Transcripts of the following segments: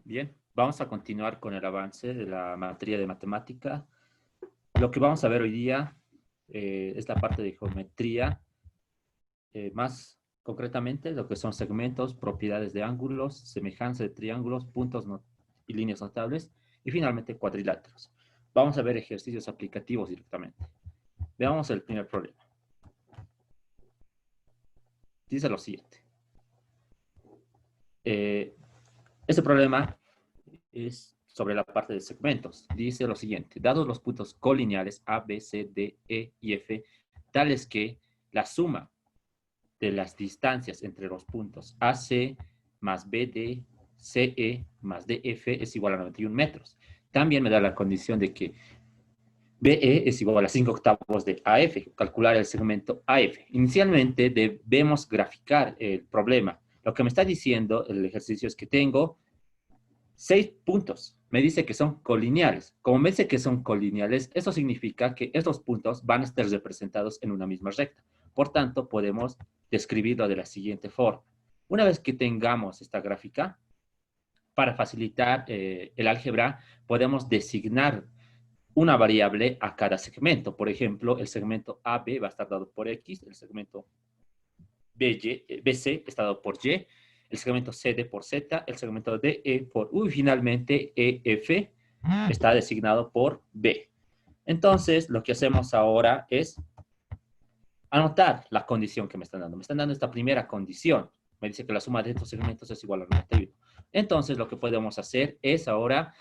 Bien, vamos a continuar con el avance de la materia de matemática. Lo que vamos a ver hoy día es la parte de geometría, más concretamente lo que son segmentos, propiedades de ángulos, semejanza de triángulos, y líneas notables, y finalmente cuadriláteros. Vamos a ver ejercicios aplicativos directamente. Veamos el primer problema. Dice lo siguiente. Este problema es sobre la parte de segmentos. Dice lo siguiente: dados los puntos colineales A, B, C, D, E y F, tales que la suma de las distancias entre los puntos AC más BD, CE más DF es igual a 91 metros. También me da la condición de que BE es igual a 5 octavos de AF, calcular el segmento AF. Inicialmente debemos graficar el problema. Lo que me está diciendo el ejercicio es que tengo 6 puntos. Me dice que son colineales. Como me dice que son colineales, eso significa que estos puntos van a estar representados en una misma recta. Por tanto, podemos describirlo de la siguiente forma. Una vez que tengamos esta gráfica, para facilitar el álgebra, podemos designar una variable a cada segmento. Por ejemplo, el segmento AB va a estar dado por X, el segmento BC está dado por Y, el segmento CD por Z, el segmento DE por U y finalmente EF está designado por B. Entonces, lo que hacemos ahora es anotar la condición que me están dando. Me están dando esta primera condición. Me dice que la suma de estos segmentos es igual a 91. Entonces, lo que podemos hacer es ahora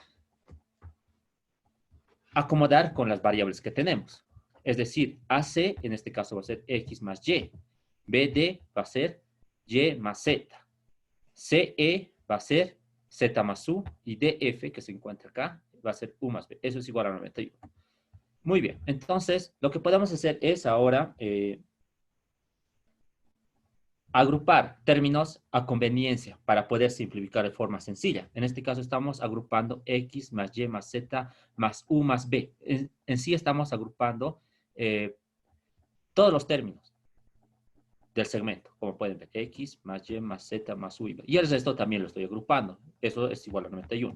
acomodar con las variables que tenemos. Es decir, AC en este caso va a ser X más Y. BD va a ser Y más Z. CE va a ser Z más U y DF, que se encuentra acá, va a ser U más B. Eso es igual a 91. Muy bien, entonces lo que podemos hacer es ahora agrupar términos a conveniencia para poder simplificar de forma sencilla. En este caso estamos agrupando X más Y más Z más U más B. En sí estamos agrupando todos los términos del segmento, como pueden ver, X más Y más Z más U y B. Y el resto también lo estoy agrupando. Eso es igual a 91.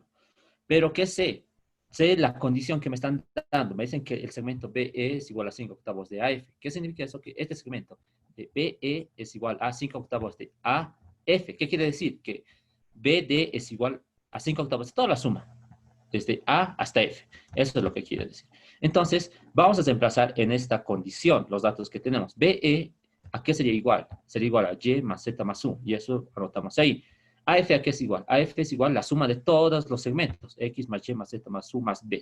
Pero ¿qué sé? Sé la condición que me están dando. Me dicen que el segmento BE es igual a 5 octavos de AF. ¿Qué significa eso? Que este segmento de BE es igual a 5 octavos de AF. ¿Qué quiere decir? Que BD es igual a 5 octavos de toda la suma, desde A hasta F. Eso es lo que quiere decir. Entonces, vamos a reemplazar en esta condición los datos que tenemos. BE, ¿a qué sería igual? Sería igual a Y más Z más U. Y eso anotamos ahí. AF, ¿a qué es igual? AF es igual a la suma de todos los segmentos. X más Y más Z más U más B.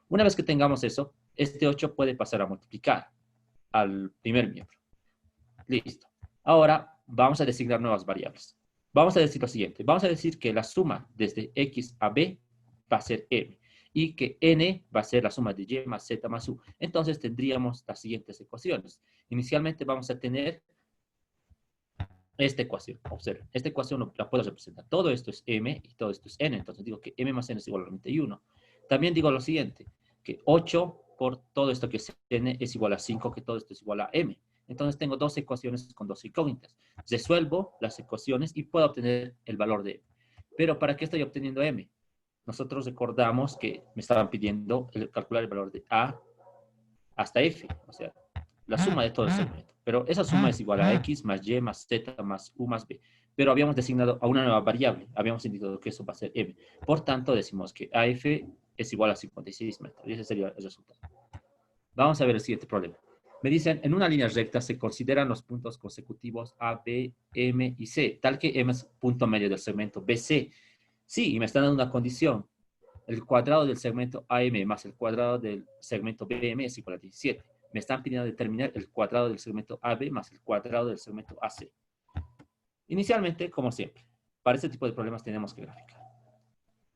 Una vez que tengamos eso, este 8 puede pasar a multiplicar al primer miembro. Listo. Ahora vamos a designar nuevas variables. Vamos a decir lo siguiente. Vamos a decir que la suma desde X a B va a ser M y que N va a ser la suma de Y más Z más U. Entonces tendríamos las siguientes ecuaciones. Inicialmente vamos a tener esta ecuación. Observen, esta ecuación la puedo representar. Todo esto es M y todo esto es N. Entonces digo que M más N es igual a 91. También digo lo siguiente, que 8 por todo esto que es N es igual a 5, que todo esto es igual a M. Entonces tengo dos ecuaciones con dos incógnitas. Resuelvo las ecuaciones y puedo obtener el valor de M. Pero ¿para qué estoy obteniendo M? Nosotros recordamos que me estaban pidiendo calcular el valor de A hasta F, o sea, la suma de todo el segmento. Pero esa suma es igual a X más Y más Z más U más B. Pero habíamos designado a una nueva variable. Habíamos indicado que eso va a ser M. Por tanto, decimos que AF es igual a 56 metros. Y ese sería el resultado. Vamos a ver el siguiente problema. Me dicen, en una línea recta se consideran los puntos consecutivos A, B, M y C, tal que M es punto medio del segmento BC. Sí, y me están dando una condición. El cuadrado del segmento AM más el cuadrado del segmento BM es igual a 17. Me están pidiendo determinar el cuadrado del segmento AB más el cuadrado del segmento AC. Inicialmente, como siempre, para este tipo de problemas tenemos que graficar.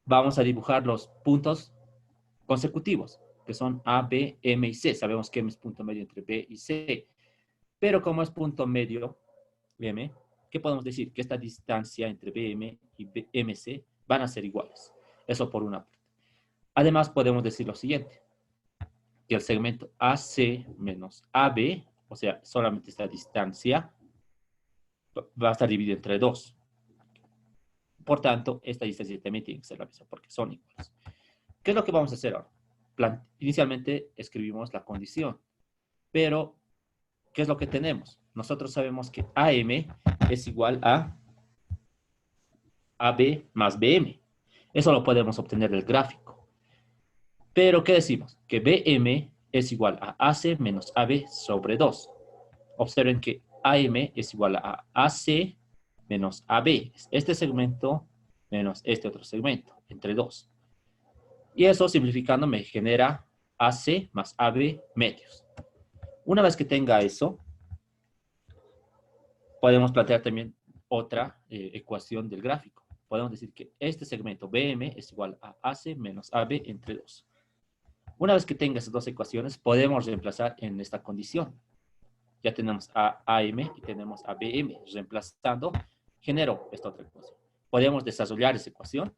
Vamos a dibujar los puntos consecutivos, que son A, B, M y C. Sabemos que M es punto medio entre B y C. Pero como es punto medio, BM, ¿qué podemos decir? Que esta distancia entre BM y MC van a ser iguales. Eso por una parte. Además, podemos decir lo siguiente, que el segmento AC menos AB, o sea, solamente esta distancia, va a estar dividido entre 2. Por tanto, esta distancia también tiene que ser la misma porque son iguales. ¿Qué es lo que vamos a hacer ahora? Inicialmente escribimos la condición, pero ¿qué es lo que tenemos? Nosotros sabemos que AM es igual a AB más BM. Eso lo podemos obtener del gráfico. Pero, ¿qué decimos? Que BM es igual a AC menos AB sobre 2. Observen que AM es igual a AC menos AB. Este segmento menos este otro segmento, entre 2. Y eso, simplificando, me genera AC más AB medios. Una vez que tenga eso, podemos plantear también otra ecuación del gráfico. Podemos decir que este segmento BM es igual a AC menos AB entre 2. Una vez que tenga esas dos ecuaciones, podemos reemplazar en esta condición. Ya tenemos a AM y tenemos a BM. Reemplazando, genero esta otra ecuación. Podemos desarrollar esa ecuación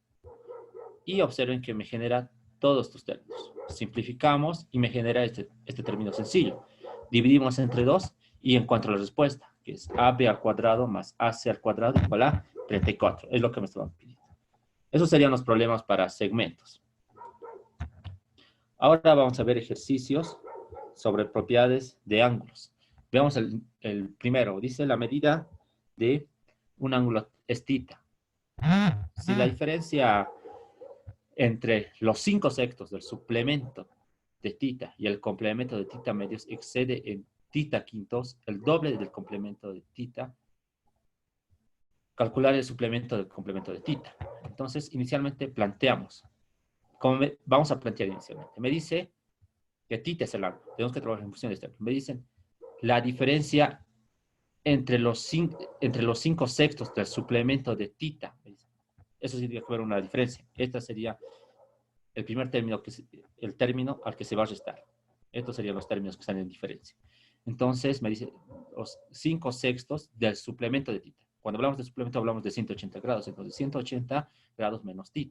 y observen que me genera todos estos términos. Simplificamos y me genera este término sencillo. Dividimos entre 2 y encuentro la respuesta, que es AB al cuadrado más AC al cuadrado igual a 34. Es lo que me estaban pidiendo. Esos serían los problemas para segmentos. Ahora vamos a ver ejercicios sobre propiedades de ángulos. Veamos el primero. Dice la medida de un ángulo es θ. Si la diferencia entre los 5 sextos del suplemento de θ y el complemento de θ medios excede en θ quintos el doble del complemento de θ, calcular el suplemento del complemento de θ. Entonces, inicialmente planteamos, vamos a plantear inicialmente. Me dice que θ es el ángulo. Tenemos que trabajar en función de este. Me dicen la diferencia entre los 5 sextos del suplemento de θ. Eso significa que haber una diferencia. Esta sería el primer término, el término al que se va a restar. Estos serían los términos que están en diferencia. Entonces, me dice los 5 sextos del suplemento de θ. Cuando hablamos de suplemento, hablamos de 180 grados. Entonces, 180 grados menos θ.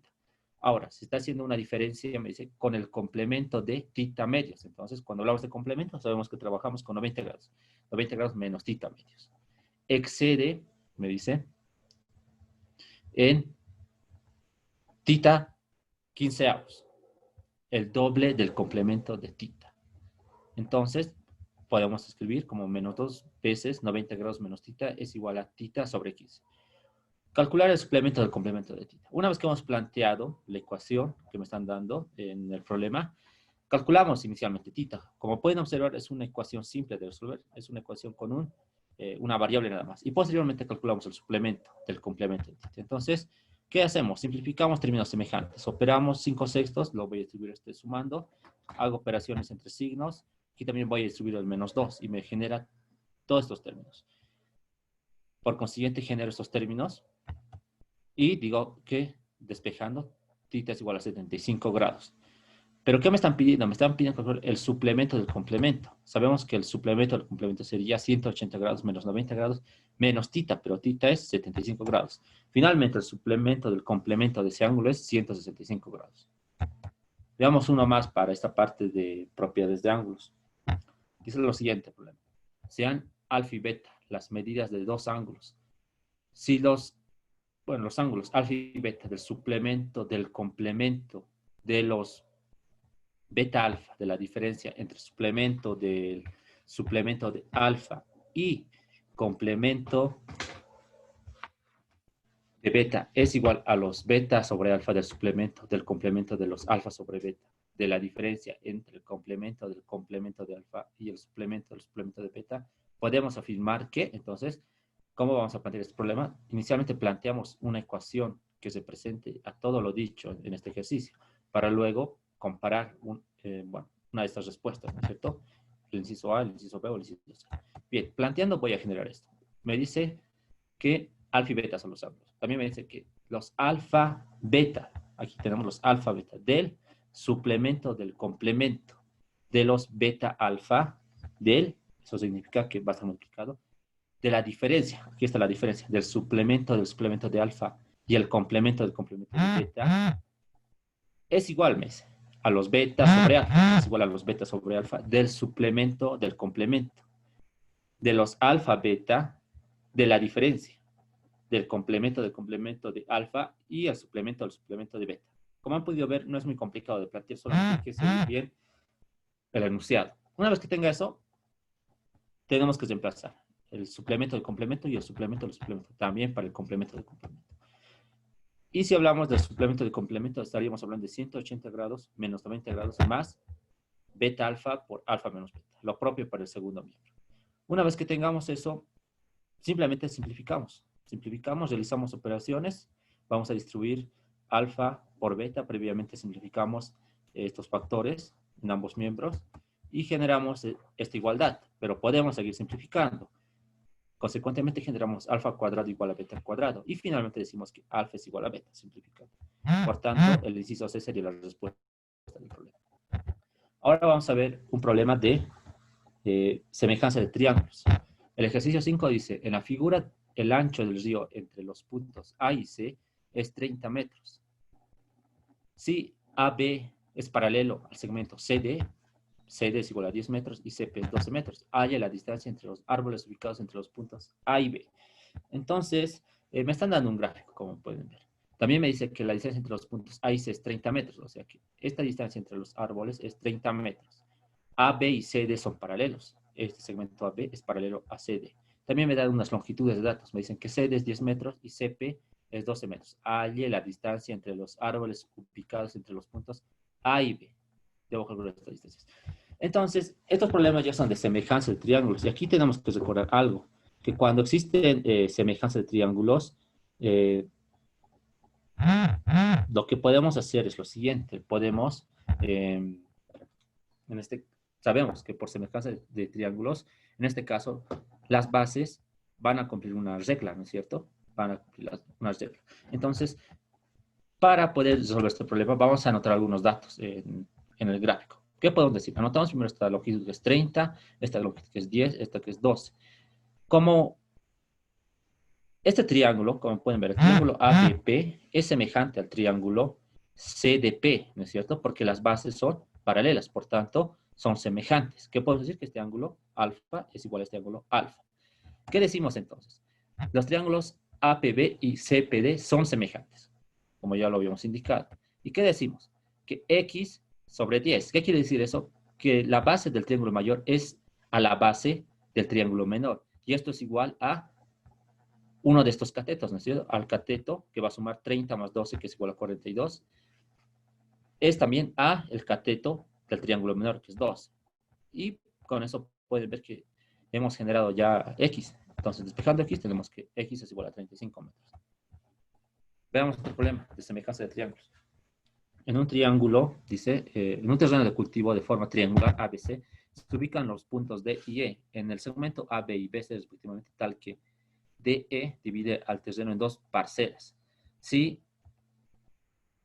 Ahora, se está haciendo una diferencia, me dice, con el complemento de θ medios. Entonces, cuando hablamos de complemento, sabemos que trabajamos con 90 grados. 90 grados menos θ medios. Excede, me dice, en θ 15avos, el doble del complemento de θ. Entonces, podemos escribir como menos 2 veces 90 grados menos θ es igual a θ sobre 15. Calcular el suplemento del complemento de θ. Una vez que hemos planteado la ecuación que me están dando en el problema, calculamos inicialmente θ. Como pueden observar, es una ecuación simple de resolver. Es una ecuación con una variable nada más. Y posteriormente calculamos el suplemento del complemento de θ. Entonces, ¿qué hacemos? Simplificamos términos semejantes. Operamos 5 sextos, lo voy a distribuir sumando. Hago operaciones entre signos. Aquí también voy a distribuir el menos 2 y me genera todos estos términos. Por consiguiente, genero estos términos y digo que despejando, θ es igual a 75 grados. ¿Pero qué me están pidiendo? Me están pidiendo calcular el suplemento del complemento. Sabemos que el suplemento del complemento sería 180 grados menos 90 grados menos θ, pero θ es 75 grados. Finalmente, el suplemento del complemento de ese ángulo es 165 grados. Veamos uno más para esta parte de propiedades de ángulos. Dice lo siguiente problema. Sean alfa y beta las medidas de dos ángulos. Si los ángulos alfa y beta del suplemento del complemento de los beta alfa, de la diferencia entre suplemento de alfa y complemento de beta es igual a los beta sobre alfa del suplemento del complemento de los alfa sobre beta, de la diferencia entre el complemento de alfa y el suplemento del suplemento de beta, podemos afirmar que, entonces, ¿cómo vamos a plantear este problema? Inicialmente planteamos una ecuación que se presente a todo lo dicho en este ejercicio, para luego comparar una de estas respuestas, ¿no es cierto? El inciso A, el inciso B o el inciso C. Bien, planteando voy a generar esto. Me dice que alfa y beta son los ángulos. También me dice que los alfa beta, aquí tenemos los alfa beta, del suplemento del complemento de los beta alfa eso significa que va a estar multiplicado, de la diferencia, aquí está la diferencia, del suplemento de alfa y el complemento del complemento de beta, es igual, me dice, a los beta sobre alfa, es igual a los beta sobre alfa del suplemento del complemento, de los alfa beta de la diferencia. del complemento de alfa y el suplemento del suplemento de beta. Como han podido ver, no es muy complicado de plantear, solamente hay que seguir bien el enunciado. Una vez que tenga eso, tenemos que reemplazar el suplemento del complemento y el suplemento del suplemento, también para el complemento del complemento. Y si hablamos del suplemento del complemento, estaríamos hablando de 180 grados menos 90 grados más beta alfa por alfa menos beta. Lo propio para el segundo miembro. Una vez que tengamos eso, simplemente simplificamos. Simplificamos, realizamos operaciones, vamos a distribuir alfa por beta, previamente simplificamos estos factores en ambos miembros y generamos esta igualdad, pero podemos seguir simplificando. Consecuentemente generamos alfa cuadrado igual a beta cuadrado y finalmente decimos que alfa es igual a beta, simplificando. Por tanto, el inciso C sería la respuesta del problema. Ahora vamos a ver un problema de semejanza de triángulos. El ejercicio 5 dice, en la figura, el ancho del río entre los puntos A y C es 30 metros. Si AB es paralelo al segmento CD, CD es igual a 10 metros y CP es 12 metros. Halla la distancia entre los árboles ubicados entre los puntos A y B. Entonces, me están dando un gráfico, como pueden ver. También me dice que la distancia entre los puntos A y C es 30 metros, o sea que esta distancia entre los árboles es 30 metros. AB y CD son paralelos. Este segmento AB es paralelo a CD. También me dan unas longitudes de datos. Me dicen que CD es 10 metros y CP es 12 metros. Halle la distancia entre los árboles ubicados entre los puntos A y B. Debo calcular estas distancias. Entonces, estos problemas ya son de semejanza de triángulos. Y aquí tenemos que recordar algo, que cuando existen semejanza de triángulos, lo que podemos hacer es lo siguiente. Podemos, sabemos que por semejanza de triángulos, en este caso, las bases van a cumplir una regla, ¿no es cierto? Van a cumplir una regla. Entonces, para poder resolver este problema, vamos a anotar algunos datos en el gráfico. ¿Qué podemos decir? Anotamos primero esta longitud que es 30, esta longitud que es 10, esta que es 12. Como este triángulo, como pueden ver, el triángulo ABP es semejante al triángulo CDP, ¿no es cierto? Porque las bases son paralelas, por tanto, son semejantes. ¿Qué podemos decir? Que este ángulo alfa es igual a este ángulo alfa. ¿Qué decimos entonces? Los triángulos APB y CPD son semejantes, como ya lo habíamos indicado. ¿Y qué decimos? Que X sobre 10. ¿Qué quiere decir eso? Que la base del triángulo mayor es a la base del triángulo menor. Y esto es igual a uno de estos catetos, ¿no es cierto? Al cateto, que va a sumar 30 más 12, que es igual a 42, es también a el cateto del triángulo menor, que es 2. Y con eso pueden ver que hemos generado ya X. Entonces, despejando X, tenemos que X es igual a 35 metros. Veamos otro problema de semejanza de triángulos. En un triángulo, dice, en un terreno de cultivo de forma triangular ABC, se ubican los puntos D y E en el segmento A, B y B, respectivamente, tal que DE divide al terreno en dos parcelas. Si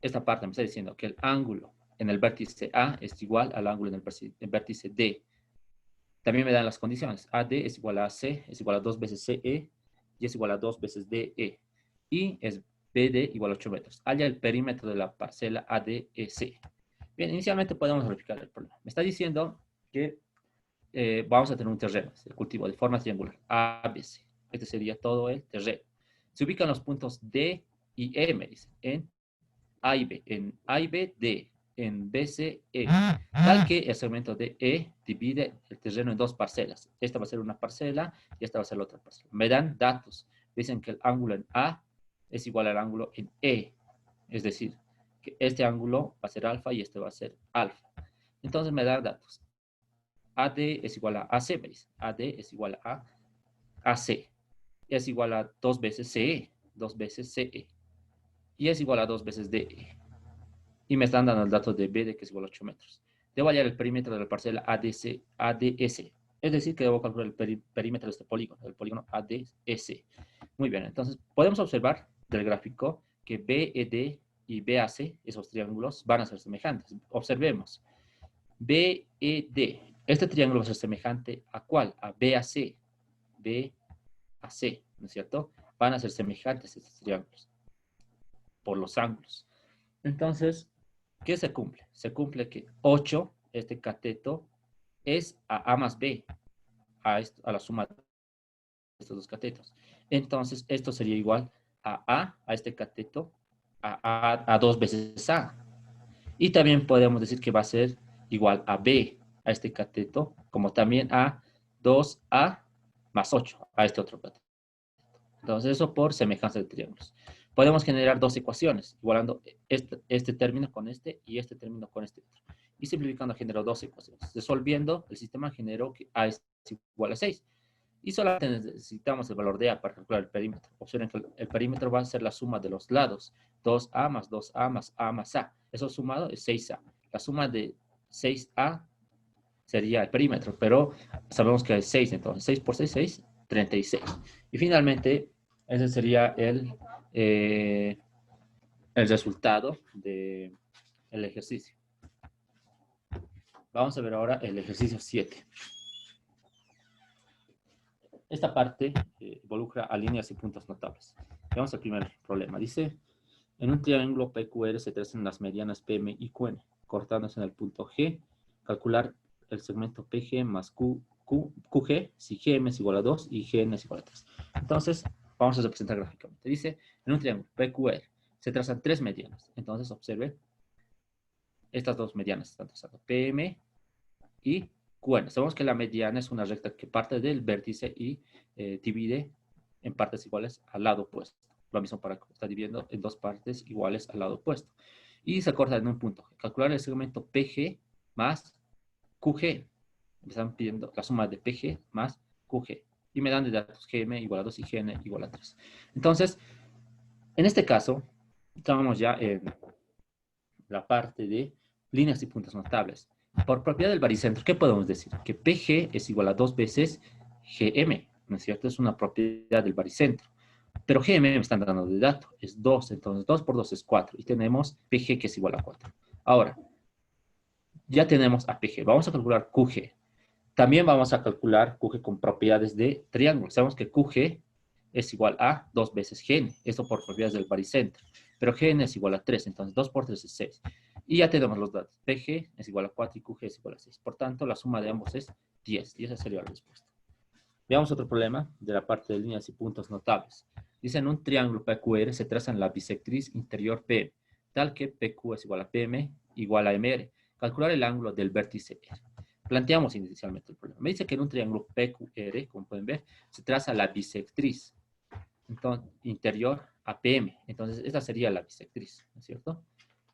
esta parte me está diciendo que el ángulo en el vértice A es igual al ángulo en el vértice D. También me dan las condiciones. AD es igual a AC, es igual a 2 veces CE y es igual a 2 veces DE. Y es BD igual a 8 metros. Halla el perímetro de la parcela ADEC. Bien, inicialmente podemos verificar el problema. Me está diciendo que vamos a tener un terreno, el cultivo de forma triangular, ABC. Este sería todo el terreno. Se ubican los puntos D y E, me dicen, en A y B, en A y B, D, en B, C, E. Tal que el segmento de E divide el terreno en dos parcelas. Esta va a ser una parcela y esta va a ser la otra parcela. Me dan datos. Dicen que el ángulo en A es igual al ángulo en E. Es decir, que este ángulo va a ser alfa y este va a ser alfa. Entonces me dan datos. AD es igual a AC, ¿veis? AD es igual a AC. Es igual a 2 veces CE, 2 veces CE. Y es igual a 2 veces DE. Y me están dando el dato de BD, que es igual a 8 metros. Debo hallar el perímetro de la parcela ADS. Es decir, que debo calcular el perímetro de este polígono, el polígono ADS. Muy bien, entonces podemos observar del gráfico que BED y BAC, esos triángulos, van a ser semejantes. Observemos. BED. Este triángulo va a ser semejante ¿a cuál? A BAC. BAC, ¿no es cierto? Van a ser semejantes estos triángulos por los ángulos. Entonces, ¿qué se cumple? Se cumple que 8, este cateto, es a más B, a la suma de estos dos catetos. Entonces, esto sería igual a este cateto, a 2 veces A. Y también podemos decir que va a ser igual a B, a este cateto, como también a 2A más 8, a este otro cateto. Entonces, eso por semejanza de triángulos. Podemos generar dos ecuaciones, igualando este término con este y este término con este otro. Y simplificando, genero dos ecuaciones. Resolviendo, el sistema generó que A es igual a 6. Y solamente necesitamos el valor de A para calcular el perímetro. Observen que el perímetro va a ser la suma de los lados. 2A más 2A más A más A. Eso sumado es 6A. La suma de 6A sería el perímetro, pero sabemos que es 6, entonces 6 por 6, 6, 36. Y finalmente, ese sería el resultado del ejercicio. Vamos a ver ahora el ejercicio 7. Esta parte involucra a líneas y puntos notables. Veamos el primer problema. Dice, en un triángulo PQR se trazan las medianas PM y QN, cortándose en el punto G. Calcular el segmento PG más QG, si GM es igual a 2 y GN es igual a 3. Entonces, vamos a representar gráficamente. Dice, en un triángulo PQR se trazan tres medianas. Entonces, observe, estas dos medianas están trazando PM y QN. Sabemos que la mediana es una recta que parte del vértice y divide en partes iguales al lado opuesto. Lo mismo para está dividiendo en dos partes iguales al lado opuesto. Y se corta en un punto. Calcular el segmento PG más QG. Me están pidiendo la suma de PG más QG. Y me dan de datos GM igual a 2 y GN igual a 3. Entonces, en este caso, estamos ya en la parte de líneas y puntos notables. Por propiedad del baricentro, ¿qué podemos decir? Que PG es igual a 2 veces GM, ¿no es cierto? Es una propiedad del baricentro. Pero GM me están dando de dato, es 2, entonces 2 por 2 es 4. Y tenemos PG que es igual a 4. Ahora, ya tenemos a PG. Vamos a calcular QG. También vamos a calcular QG con propiedades de triángulo. Sabemos que QG es igual a 2 veces GN. Esto por propiedades del baricentro. Pero GN es igual a 3, entonces 2 por 3 es 6. Y ya tenemos los datos. PG es igual a 4 y QG es igual a 6. Por tanto, la suma de ambos es 10. Y esa sería la respuesta. Veamos otro problema de la parte de líneas y puntos notables. Dice, en un triángulo PQR se trazan la bisectriz interior PM, tal que PQ es igual a PM igual a MR. Calcular el ángulo del vértice R. Planteamos inicialmente el problema. Me dice que en un triángulo PQR, como pueden ver, se traza la bisectriz interior a PM. Entonces, esta sería la bisectriz, ¿no es cierto?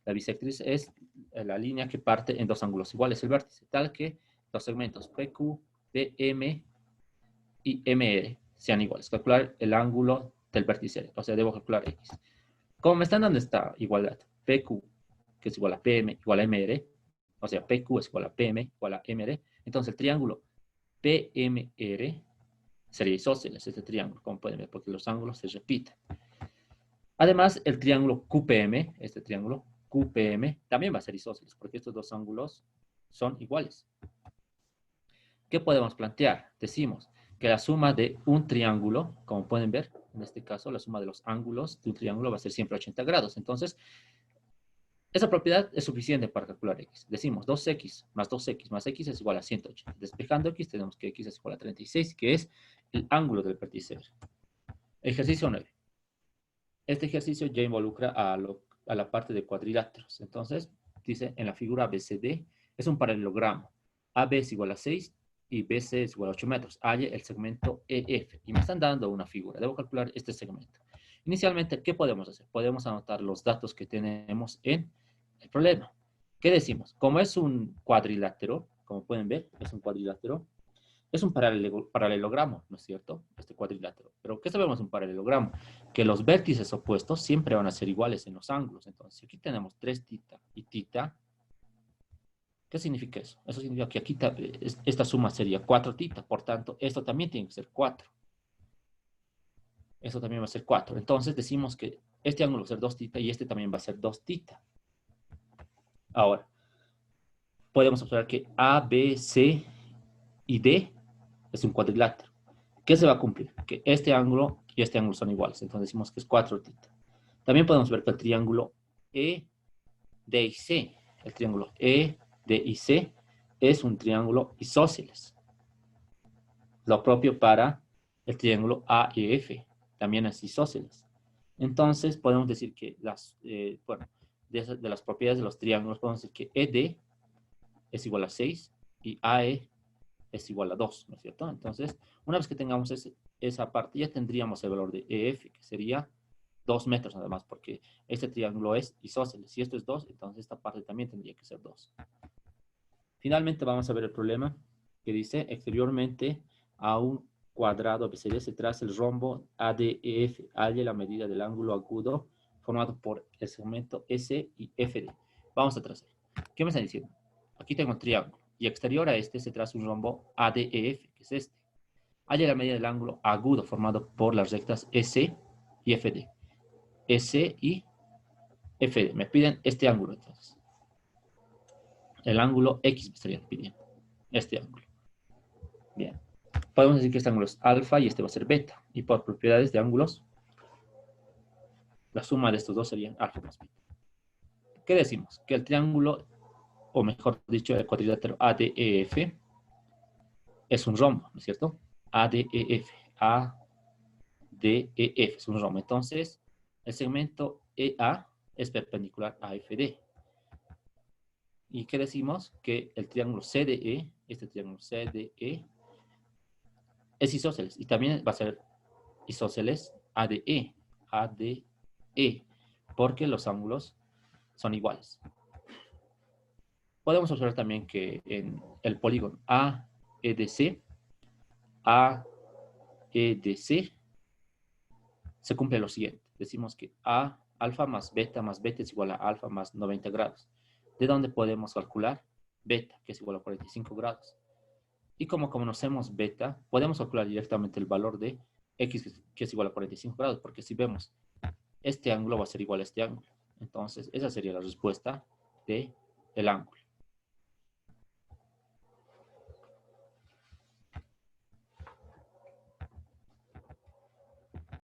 La bisectriz es la línea que parte en dos ángulos iguales, el vértice, tal que los segmentos PQ, PM y MR sean iguales. Calcular el ángulo del vértice R. O sea, debo calcular X. Como me están dando esta igualdad, PQ, que es igual a PM, igual a MR, o sea, PQ es igual a PM, igual a MR, entonces el triángulo PMR sería isósceles, este triángulo, como pueden ver, porque los ángulos se repiten. Además, el triángulo QPM, este triángulo QPM, también va a ser isósceles, porque estos dos ángulos son iguales. ¿Qué podemos plantear? Decimos que la suma de un triángulo, como pueden ver, en este caso, la suma de los ángulos de un triángulo va a ser siempre 80 grados. Entonces, esa propiedad es suficiente para calcular x. Decimos 2x más 2x más x es igual a 180. Despejando x, tenemos que x es igual a 36, que es el ángulo del vértice. Ejercicio 9. Este ejercicio ya involucra a la parte de cuadriláteros. Entonces, dice en la figura ABCD, es un paralelogramo. AB es igual a 6 y BC es igual a 8 metros. Halle el segmento EF. Y me están dando una figura. Debo calcular este segmento. Inicialmente, ¿qué podemos hacer? Podemos anotar los datos que tenemos en el problema. ¿Qué decimos? Como es un cuadrilátero, como pueden ver, es un cuadrilátero, es un paralelogramo, ¿no es cierto? Este cuadrilátero. Pero ¿qué sabemos de un paralelogramo? Que los vértices opuestos siempre van a ser iguales en los ángulos. Entonces, si aquí tenemos 3 tita y tita, ¿qué significa eso? Eso significa que aquí esta suma sería 4 tita. Por tanto, esto también tiene que ser 4. Esto también va a ser 4. Entonces, decimos que este ángulo va a ser 2 tita y este también va a ser 2 tita. Ahora, podemos observar que A, B, C y D es un cuadrilátero. ¿Qué se va a cumplir? Que este ángulo y este ángulo son iguales. Entonces decimos que es 4 tita. También podemos ver que el triángulo E, D y C, el triángulo E, D y C, es un triángulo isósceles. Lo propio para el triángulo AEF, también es isósceles. Entonces, podemos decir que bueno, de las propiedades de los triángulos, podemos decir que ED es igual a 6 y AE es igual a 2, ¿no es cierto? Entonces, una vez que tengamos esa parte, ya tendríamos el valor de EF, que sería 2 metros nada más, porque este triángulo es isósceles. Si esto es 2, entonces esta parte también tendría que ser 2. Finalmente vamos a ver el problema que dice, exteriormente a un cuadrado ABCD se traza el rombo ADEF, halle la medida del ángulo agudo formado por el segmento S y FD. Vamos a trazar. ¿Qué me están diciendo? Aquí tengo un triángulo y exterior a este se traza un rombo ADEF, que es este. Halle la medida del ángulo agudo formado por las rectas S y FD. S y FD. Me piden este ángulo entonces. El ángulo X me estarían pidiendo. Este ángulo. Bien. Podemos decir que este ángulo es alfa y este va a ser beta. Y por propiedades de ángulos, la suma de estos dos serían alfa más beta. ¿Qué decimos? Que el triángulo, o mejor dicho, el cuadrilátero ADEF es un rombo, ¿no es cierto? ADEF. ADEF es un rombo. Entonces, el segmento EA es perpendicular a FD. ¿Y qué decimos? Que el triángulo CDE, este triángulo CDE, es isósceles. Y también va a ser isósceles ADE. ADE. Porque los ángulos son iguales. Podemos observar también que en el polígono AEDC, AEDC, se cumple lo siguiente. Decimos que A, alfa más beta es igual a alfa más 90 grados. ¿De dónde podemos calcular? Beta, que es igual a 45 grados. Y como conocemos beta, podemos calcular directamente el valor de X, que es igual a 45 grados, porque si vemos, este ángulo va a ser igual a este ángulo. Entonces, esa sería la respuesta del ángulo.